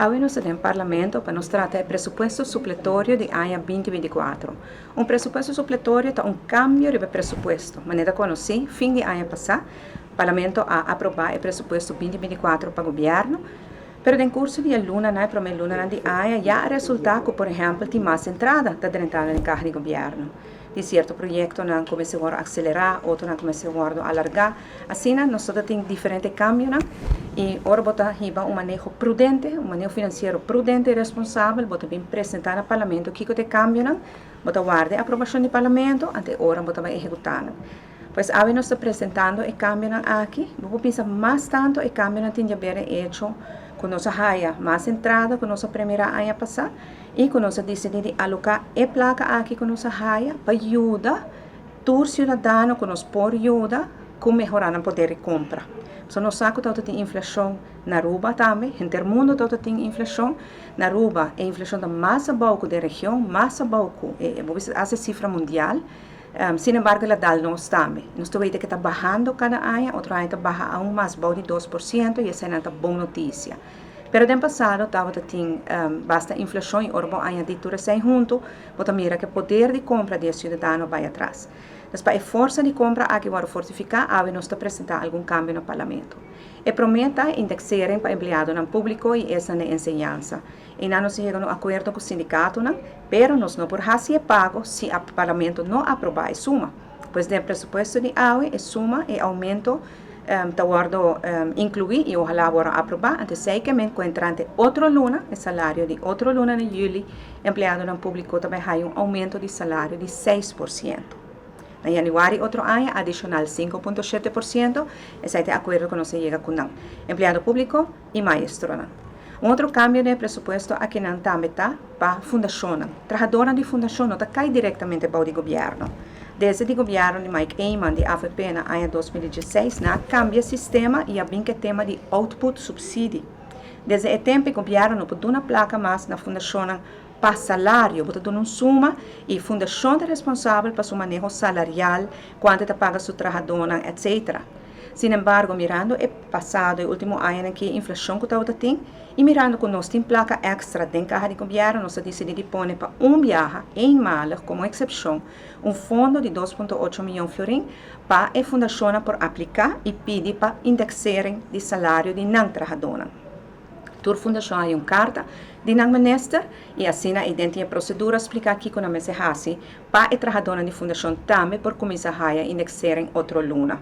Hoy nós temos parlamento para nos tratar presupuesto supletório de ano 2024. Presupuesto supletório é cambio de presupuesto. Maneira como assim, fim de ano passado, o parlamento a aprovar o presupuesto 2024 para o governo, pero em curso de luna, na primeira luna de ano, já resulta que, por exemplo, tem mais entrada da entrada em carro de governo. De certo projeto não começa a acelerar, outro não começa a alargar. Assim, nós temos diferentes cambios, e ora bota riba manejo prudente, manejo financeiro prudente e responsável, bota bem apresentar no parlamento o que te cambio, bota guarda a aprovação do parlamento, até ora bota vai executar. Pois agora nós estamos apresentando o cambio aqui, vou pensar mais tanto o cambio tem de haver hecho com nossa raia mais entrada, com nossa primeira ano passada, e com nossa decisão de alocar a placa aqui com nossa raia para ajudar todo cidadão que nos pode ajudar com melhorar o poder de compra. So, nós sabemos que tem inflação na Aruba também, em todo mundo tem inflação. Na Aruba, a inflação está mais abaixo da região, mais abaixo, essa cifra mundial. Sin embargo, ela dá nós também. Nós estamos vendo que está bajando cada ano, outro ano está bajando aún mais, abaixo de 2%, e essa é uma boa notícia. Pero no passado, tem basta inflação e orbo añadido recém junto, bota mira que o poder de compra do cidadão vai atrás. Para a força de compra aqui vai fortificar, nós está apresentar algum cambio no parlamento. E promete indexarem para empregado no público e essa na enseñança. E não se chega no acordo com o sindicato, pero nós não por ser pago se o parlamento não aprovar a suma. Pois no presupuesto de AUE, a suma e aumento está guardo incluir e ojalá vão aprovar, antes sei que me encontrante outra luna, o salário de outra luna em julho, empregado no público também há aumento de salário de 6%. Em januário, outro ano, adicional 5,7%, esse é o acordo que nós chega com o empregado público e maestro. Outro cambio de presupuesto aqui não também está para a fundação. Trabalhadora de fundação não cai diretamente para o governo. Desde o governo de Mike Eyman, de AFP, na ano 2016, cambia o sistema e bem que tema de output subsídio. Desde o tempo, o governo não pode dar uma placa mais na fundação para salário, bota dando suma e fundação é responsável para o manejo salarial, quanto te paga sua trabalhadora, etc. Sin embargo, mirando o passado e último ano em que a inflação que estava tem, e mirando que nós temos placa extra dentro da carro de governo, nós decidimos pôr para viagem em Malha, como exceção, fundo de 2,8 milhões de florins para a fundação por aplicar e pedir para indexarem de salário de não trabalhadora. Tur fundação há carta de não minister e assim a identidade procedura explicar aqui com a mesa para a trabalhadora de fundação também por começar a indexar em outra luna.